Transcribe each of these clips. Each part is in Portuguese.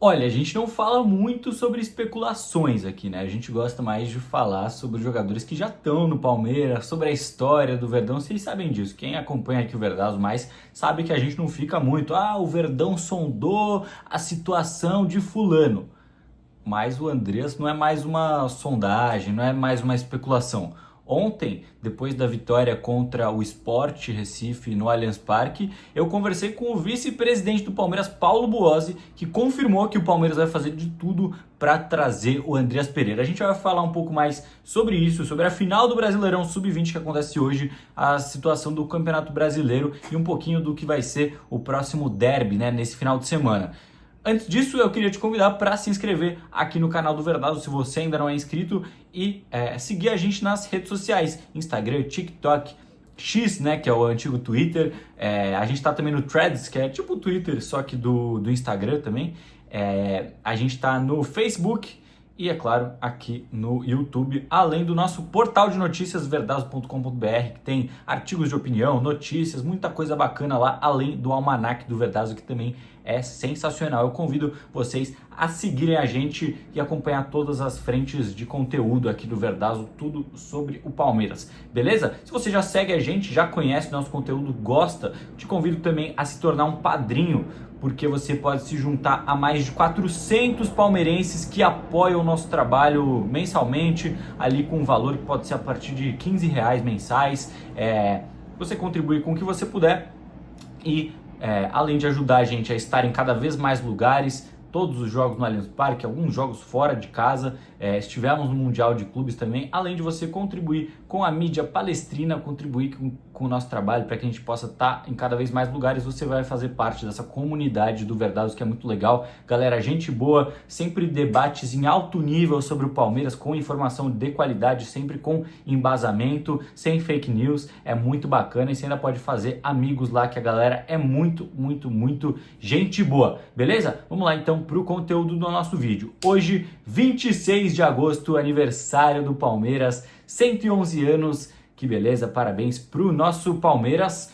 Olha, a gente não fala muito sobre especulações aqui, né? A gente gosta mais de falar sobre jogadores que já estão no Palmeiras, sobre a história do Verdão. Vocês sabem disso. Quem acompanha aqui o Verdazo mais sabe que a gente não fica muito. Ah, o Verdão sondou a situação de fulano. Mas o Andreas não é mais uma sondagem, não é mais uma especulação. Ontem, depois da vitória contra o Sport Recife no Allianz Parque, eu conversei com o vice-presidente do Palmeiras, Paulo Buozzi, que confirmou que o Palmeiras vai fazer de tudo para trazer o Andreas Pereira. A gente vai falar um pouco mais sobre isso, sobre a final do Brasileirão Sub-20 que acontece hoje, a situação do Campeonato Brasileiro e um pouquinho do que vai ser o próximo derby, né, nesse final de semana. Antes disso, eu queria te convidar para se inscrever aqui no canal do Verdado, se você ainda não é inscrito, e seguir a gente nas redes sociais, Instagram, TikTok, X, né, que é o antigo Twitter. A gente tá também no Threads, que é tipo o Twitter, só que do Instagram também. A gente tá no Facebook e, é claro, aqui no YouTube, além do nosso portal de notícias, verdazo.com.br, que tem artigos de opinião, notícias, muita coisa bacana lá, além do Almanac do Verdazo, que também é sensacional. Eu convido vocês a seguirem a gente e acompanhar todas as frentes de conteúdo aqui do Verdazo, tudo sobre o Palmeiras, beleza? Se você já segue a gente, já conhece o nosso conteúdo, gosta, te convido também a se tornar um padrinho, porque você pode se juntar a mais de 400 palmeirenses que apoiam o nosso trabalho mensalmente, ali com um valor que pode ser a partir de R$ 15 mensais. Você contribui com o que você puder e, além de ajudar a gente a estar em cada vez mais lugares, todos os jogos no Allianz Parque, alguns jogos fora de casa, estivemos no Mundial de Clubes também, além de você contribuir com a mídia palestrina, contribuir com o nosso trabalho para que a gente possa estar em cada vez mais lugares, você vai fazer parte dessa comunidade do Verdados, que é muito legal. Galera, gente boa, sempre debates em alto nível sobre o Palmeiras, com informação de qualidade, sempre com embasamento, sem fake news, é muito bacana e você ainda pode fazer amigos lá, que a galera é muito, muito, muito gente boa, beleza? Vamos lá então para o conteúdo do nosso vídeo. Hoje, 26 de agosto, aniversário do Palmeiras, 111 anos, que beleza, parabéns pro nosso Palmeiras.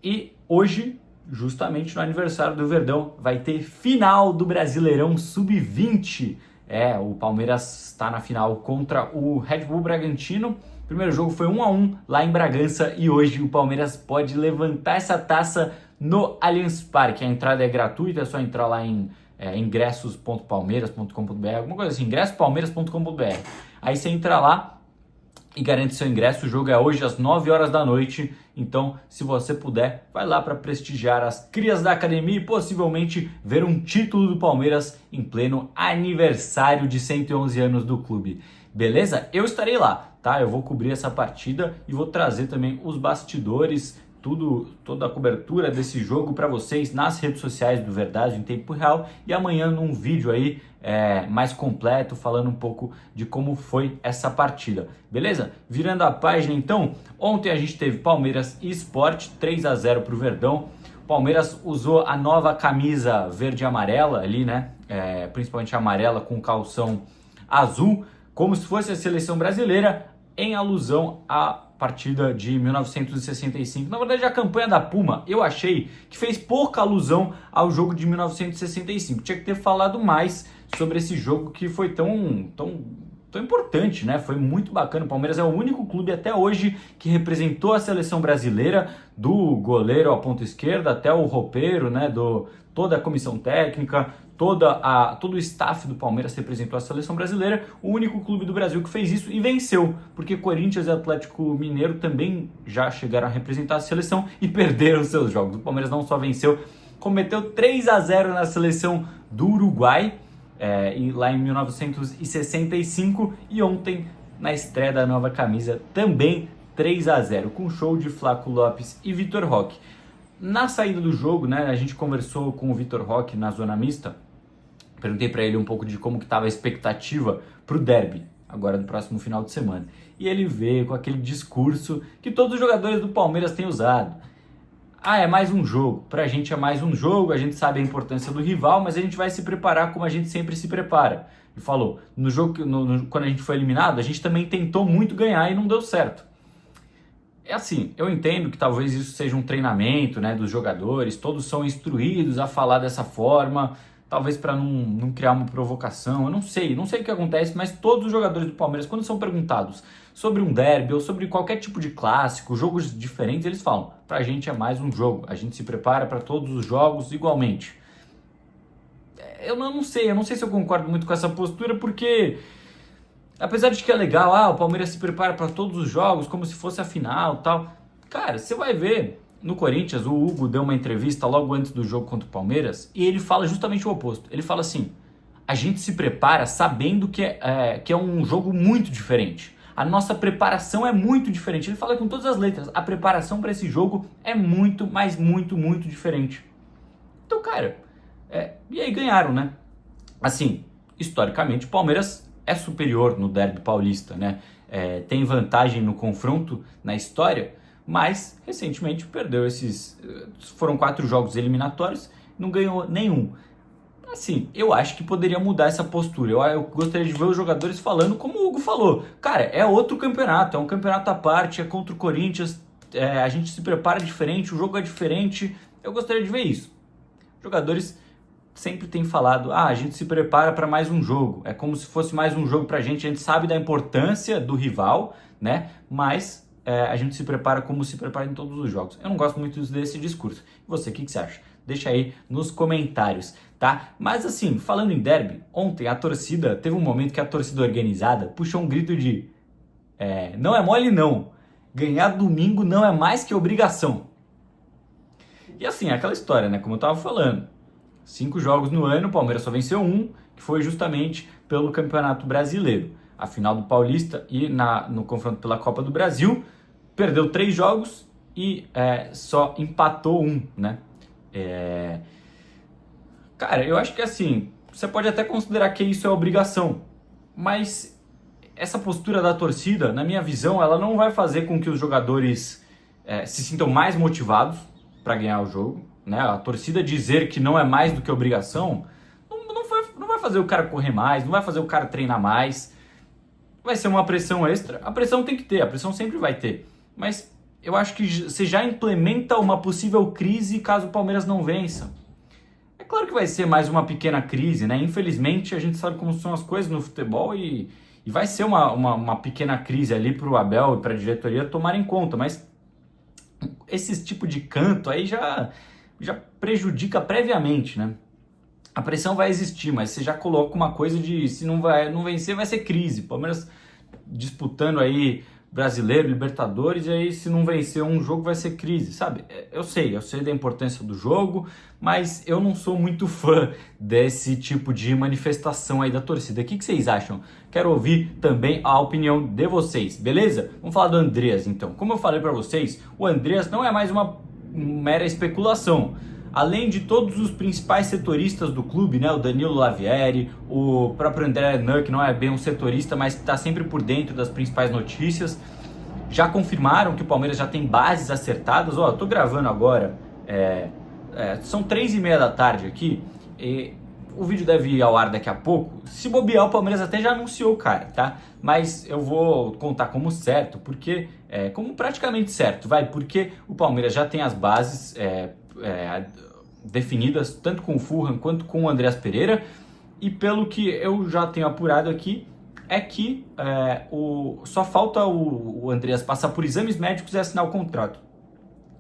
E hoje, justamente no aniversário do Verdão, vai ter final do Brasileirão Sub-20. O Palmeiras está na final contra o Red Bull Bragantino. O primeiro jogo foi 1-1 lá em Bragança e hoje o Palmeiras pode levantar essa taça no Allianz Parque. A entrada é gratuita, é só entrar lá em ingressos.palmeiras.com.br, alguma coisa assim, ingresspalmeiras.com.br. Aí você entra lá e garante seu ingresso. O jogo é hoje às 9 horas da noite, então se você puder, vai lá para prestigiar as crias da academia e possivelmente ver um título do Palmeiras em pleno aniversário de 111 anos do clube. Beleza? Eu estarei lá, tá? Eu vou cobrir essa partida e vou trazer também os bastidores, toda a cobertura desse jogo para vocês nas redes sociais do Verdade em tempo real, e amanhã num vídeo aí mais completo, falando um pouco de como foi essa partida, beleza? Virando a página então, ontem a gente teve Palmeiras e Sport, 3-0 pro Verdão. O Palmeiras usou a nova camisa verde e amarela ali, né? Principalmente a amarela com calção azul, como se fosse a seleção brasileira, em alusão à partida de 1965. Na verdade, a campanha da Puma, eu achei que fez pouca alusão ao jogo de 1965. Tinha que ter falado mais sobre esse jogo que foi tão importante, né? Foi muito bacana. O Palmeiras é o único clube até hoje que representou a seleção brasileira, do goleiro à ponta esquerda até o roupeiro, né? Toda a comissão técnica, todo o staff do Palmeiras representou a seleção brasileira. O único clube do Brasil que fez isso e venceu, porque Corinthians e Atlético Mineiro também já chegaram a representar a seleção e perderam seus jogos. O Palmeiras não só venceu, cometeu 3-0 na seleção do Uruguai, lá em 1965, e ontem, na estreia da nova camisa, também 3-0, com show de Flaco Lopes e Vitor Roque. Na saída do jogo, né, a gente conversou com o Vitor Roque na zona mista, perguntei para ele um pouco de como que estava a expectativa para o derby, agora no próximo final de semana. E ele veio com aquele discurso que todos os jogadores do Palmeiras têm usado. É mais um jogo. Pra gente é mais um jogo, a gente sabe a importância do rival, mas a gente vai se preparar como a gente sempre se prepara. Ele falou, no jogo, quando a gente foi eliminado, a gente também tentou muito ganhar e não deu certo. É assim, eu entendo que talvez isso seja um treinamento, né, dos jogadores, todos são instruídos a falar dessa forma, talvez para não criar uma provocação, eu não sei o que acontece, mas todos os jogadores do Palmeiras, quando são perguntados sobre um derby ou sobre qualquer tipo de clássico, jogos diferentes, eles falam, pra gente é mais um jogo, a gente se prepara para todos os jogos igualmente. Eu não sei se eu concordo muito com essa postura, porque apesar de que é legal, o Palmeiras se prepara para todos os jogos como se fosse a final e tal, cara, você vai ver. No Corinthians, o Hugo deu uma entrevista logo antes do jogo contra o Palmeiras e ele fala justamente o oposto. Ele fala assim, a gente se prepara sabendo que é um jogo muito diferente. A nossa preparação é muito diferente. Ele fala com todas as letras, a preparação para esse jogo é muito, mas muito, muito diferente. Então, cara, e aí ganharam, né? Assim, historicamente, o Palmeiras é superior no derby paulista, né? Tem vantagem no confronto na história, mas recentemente perdeu foram 4 jogos eliminatórios, não ganhou nenhum. Assim, eu acho que poderia mudar essa postura. Eu gostaria de ver os jogadores falando como o Hugo falou. Cara, é outro campeonato, é um campeonato à parte, é contra o Corinthians, a gente se prepara diferente, o jogo é diferente. Eu gostaria de ver isso. Jogadores sempre têm falado, a gente se prepara para mais um jogo. É como se fosse mais um jogo pra gente, a gente sabe da importância do rival, né? Mas a gente se prepara como se prepara em todos os jogos. Eu não gosto muito desse discurso. E você, o que você acha? Deixa aí nos comentários, tá? Mas assim, falando em derby, ontem a torcida, teve um momento que a torcida organizada puxou um grito de não é mole não, ganhar domingo não é mais que obrigação. E assim, aquela história, né? Como eu tava falando, 5 jogos no ano, o Palmeiras só venceu um, que foi justamente pelo Campeonato Brasileiro. A final do Paulista e no confronto pela Copa do Brasil, perdeu 3 jogos e só empatou um, né? Cara, eu acho que assim, você pode até considerar que isso é obrigação, mas essa postura da torcida, na minha visão, ela não vai fazer com que os jogadores se sintam mais motivados para ganhar o jogo, né? A torcida dizer que não é mais do que obrigação, não vai fazer o cara correr mais, não vai fazer o cara treinar mais, vai ser uma pressão extra. A pressão tem que ter, a pressão sempre vai ter, mas eu acho que você já implementa uma possível crise caso o Palmeiras não vença. É claro que vai ser mais uma pequena crise, né? Infelizmente, a gente sabe como são as coisas no futebol e vai ser uma pequena crise ali para o Abel e para a diretoria tomar em conta, mas esse tipo de canto aí já prejudica previamente, né? A pressão vai existir, mas você já coloca uma coisa de se não vencer, vai ser crise. Palmeiras disputando aí Brasileiro, Libertadores, e aí se não vencer um jogo vai ser crise, sabe? Eu sei da importância do jogo, mas eu não sou muito fã desse tipo de manifestação aí da torcida. O que vocês acham? Quero ouvir também a opinião de vocês, beleza? Vamos falar do Andreas então. Como eu falei pra vocês, o Andreas não é mais uma mera especulação. Além de todos os principais setoristas do clube, né, o Danilo Lavieri, o próprio André Hernan, que não é bem um setorista, mas que está sempre por dentro das principais notícias, já confirmaram que o Palmeiras já tem bases acertadas. Eu tô gravando agora, são 3h30 da tarde aqui, e o vídeo deve ir ao ar daqui a pouco. Se bobear, o Palmeiras até já anunciou o cara, tá? Mas eu vou contar como certo, porque como praticamente certo, porque o Palmeiras já tem as bases definidas, tanto com o Fulham quanto com o Andreas Pereira, e pelo que eu já tenho apurado aqui, é que só falta o Andreas passar por exames médicos e assinar o contrato.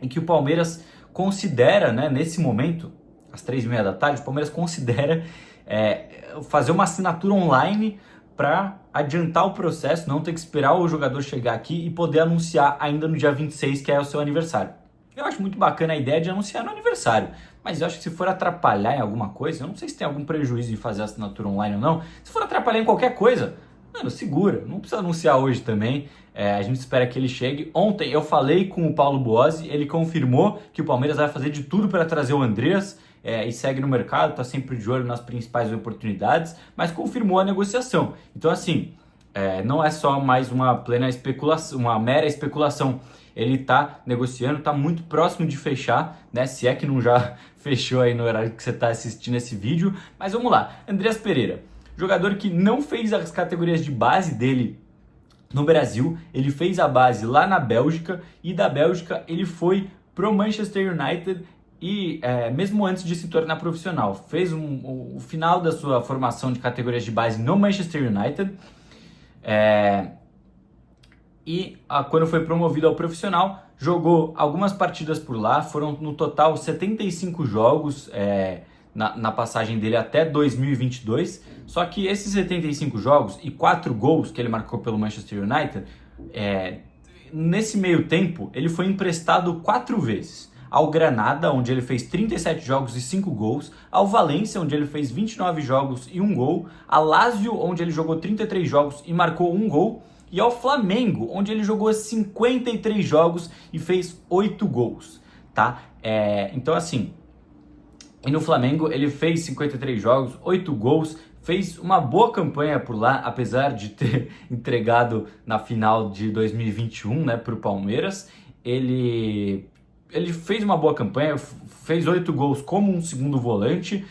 E que o Palmeiras considera, né, nesse momento, às 3h30 da tarde, o Palmeiras considera fazer uma assinatura online para adiantar o processo, não ter que esperar o jogador chegar aqui e poder anunciar ainda no dia 26, que é o seu aniversário. Eu acho muito bacana a ideia de anunciar no aniversário, mas eu acho que se for atrapalhar em alguma coisa, eu não sei se tem algum prejuízo em fazer a assinatura online ou não, se for atrapalhar em qualquer coisa, mano, segura, não precisa anunciar hoje também, a gente espera que ele chegue. Ontem eu falei com o Paulo Boazzi, ele confirmou que o Palmeiras vai fazer de tudo para trazer o Andreas, e segue no mercado, está sempre de olho nas principais oportunidades, mas confirmou a negociação. Então assim, não é só mais uma plena especulação, uma mera especulação. Ele está negociando, está muito próximo de fechar, né? Se é que não já fechou aí no horário que você está assistindo esse vídeo. Mas vamos lá, Andreas Pereira, jogador que não fez as categorias de base dele no Brasil, ele fez a base lá na Bélgica, e da Bélgica ele foi pro Manchester United e mesmo antes de se tornar profissional, fez o final da sua formação de categorias de base no Manchester United, quando foi promovido ao profissional, jogou algumas partidas por lá, foram no total 75 jogos na passagem dele até 2022, só que esses 75 jogos e 4 gols que ele marcou pelo Manchester United, nesse meio tempo ele foi emprestado 4 vezes. Ao Granada, onde ele fez 37 jogos e 5 gols, ao Valência, onde ele fez 29 jogos e 1 gol, a Lazio, onde ele jogou 33 jogos e marcou 1 gol, e ao Flamengo, onde ele jogou 53 jogos e fez 8 gols, tá? Então assim, e no Flamengo ele fez 53 jogos, 8 gols, fez uma boa campanha por lá, apesar de ter entregado na final de 2021, né, para o Palmeiras. Ele fez uma boa campanha, fez 8 gols como um segundo volante,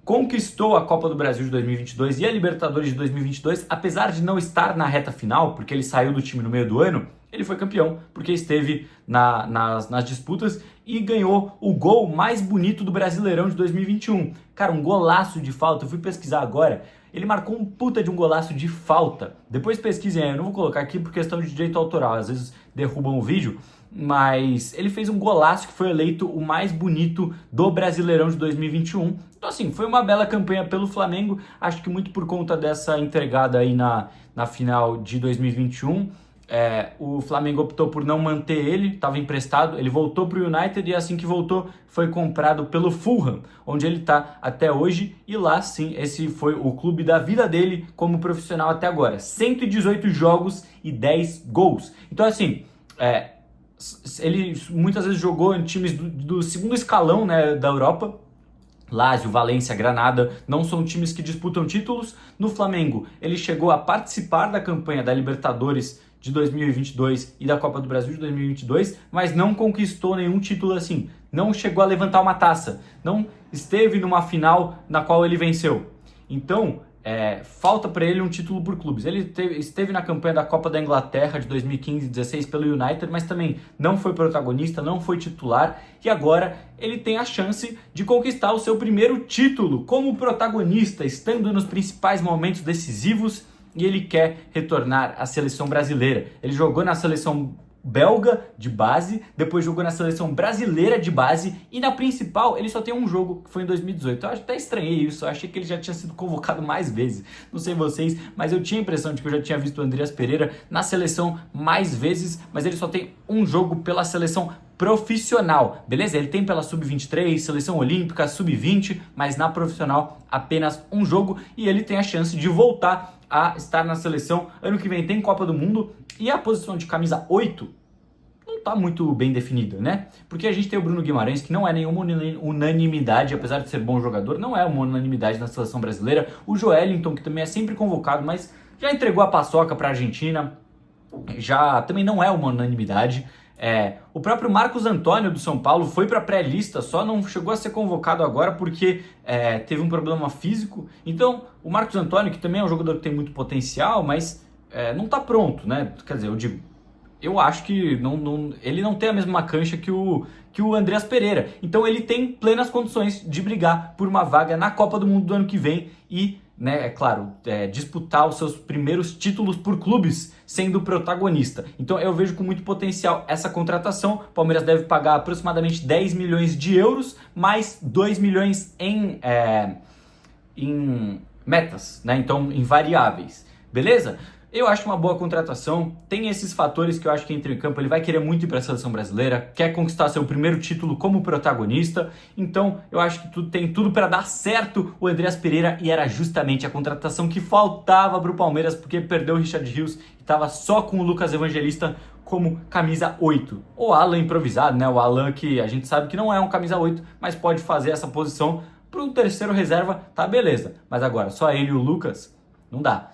conquistou a Copa do Brasil de 2022 e a Libertadores de 2022, apesar de não estar na reta final, porque ele saiu do time no meio do ano, ele foi campeão, porque esteve nas disputas e ganhou o gol mais bonito do Brasileirão de 2021. Cara, um golaço de falta, eu fui pesquisar agora, ele marcou um puta de um golaço de falta. Depois pesquisem aí, eu não vou colocar aqui por questão de direito autoral, às vezes derrubam o vídeo, mas ele fez um golaço que foi eleito o mais bonito do Brasileirão de 2021. Então assim, foi uma bela campanha pelo Flamengo, acho que muito por conta dessa entregada aí na final de 2021. O Flamengo optou por não manter ele, estava emprestado, ele voltou para o United e assim que voltou foi comprado pelo Fulham, onde ele está até hoje, e lá sim, esse foi o clube da vida dele como profissional até agora. 118 jogos e 10 gols. Então assim, ele muitas vezes jogou em times do segundo escalão, né, da Europa. Lazio, Valência, Granada, não são times que disputam títulos. No Flamengo, ele chegou a participar da campanha da Libertadores de 2022 e da Copa do Brasil de 2022, mas não conquistou nenhum título assim. Não chegou a levantar uma taça. Não esteve numa final na qual ele venceu. Então, falta para ele um título por clubes. Ele esteve na campanha da Copa da Inglaterra de 2015 e 2016 pelo United, mas também não foi protagonista, não foi titular, e agora ele tem a chance de conquistar o seu primeiro título como protagonista, estando nos principais momentos decisivos, e ele quer retornar à seleção brasileira. Ele jogou na seleção belga de base, depois jogou na seleção brasileira de base, e na principal ele só tem um jogo, que foi em 2018. Eu até estranhei isso, eu achei que ele já tinha sido convocado mais vezes, não sei vocês, mas eu tinha a impressão de que eu já tinha visto o Andreas Pereira na seleção mais vezes, mas ele só tem um jogo pela seleção profissional, beleza? Ele tem pela Sub-23, Seleção Olímpica, Sub-20, mas na profissional apenas um jogo, e ele tem a chance de voltar a estar na seleção. Ano que vem tem Copa do Mundo, e a posição de camisa 8 não está muito bem definida, né? Porque a gente tem o Bruno Guimarães, que não é nenhuma unanimidade, apesar de ser bom jogador, não é uma unanimidade na seleção brasileira. O Joelinton, que também é sempre convocado, mas já entregou a paçoca para a Argentina, já também não é uma unanimidade. O próprio Marcos Antônio do São Paulo foi para pré-lista, só não chegou a ser convocado agora porque teve um problema físico. Então, o Marcos Antônio, que também é um jogador que tem muito potencial, mas não está pronto, né? Quer dizer, eu acho que ele não tem a mesma cancha que o Andreas Pereira. Então, ele tem plenas condições de brigar por uma vaga na Copa do Mundo do ano que vem e, né, é claro, disputar os seus primeiros títulos por clubes sendo protagonista. Então eu vejo com muito potencial essa contratação. O Palmeiras deve pagar aproximadamente 10 milhões de euros, mais 2 milhões em metas, né? Então em variáveis, beleza? Eu acho uma boa contratação, tem esses fatores que eu acho que entra em campo, ele vai querer muito ir para a seleção brasileira, quer conquistar seu primeiro título como protagonista, então eu acho que tem tudo para dar certo o Andreas Pereira, e era justamente a contratação que faltava para o Palmeiras, porque perdeu o Richard Rios e estava só com o Lucas Evangelista como camisa 8. O Alan improvisado, né? O Alan, que a gente sabe que não é um camisa 8, mas pode fazer essa posição para um terceiro reserva, tá beleza, mas agora só ele e o Lucas, não dá.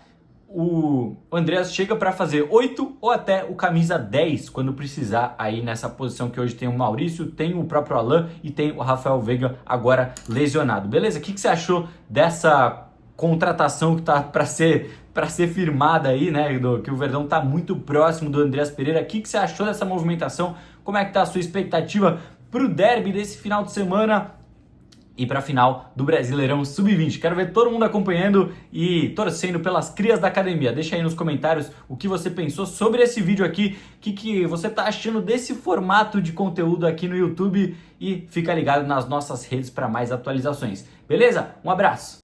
O Andreas chega para fazer 8 ou até o camisa 10 quando precisar aí nessa posição, que hoje tem o Maurício, tem o próprio Alan e tem o Rafael Veiga agora lesionado. Beleza? O que você achou dessa contratação que tá para ser firmada aí, né? Que o Verdão tá muito próximo do Andreas Pereira. O que você achou dessa movimentação? Como é que tá a sua expectativa pro derby desse final de semana e para a final do Brasileirão Sub-20. Quero ver todo mundo acompanhando e torcendo pelas crias da academia. Deixa aí nos comentários o que você pensou sobre esse vídeo aqui, o que você tá achando desse formato de conteúdo aqui no YouTube e fica ligado nas nossas redes para mais atualizações. Beleza? Um abraço!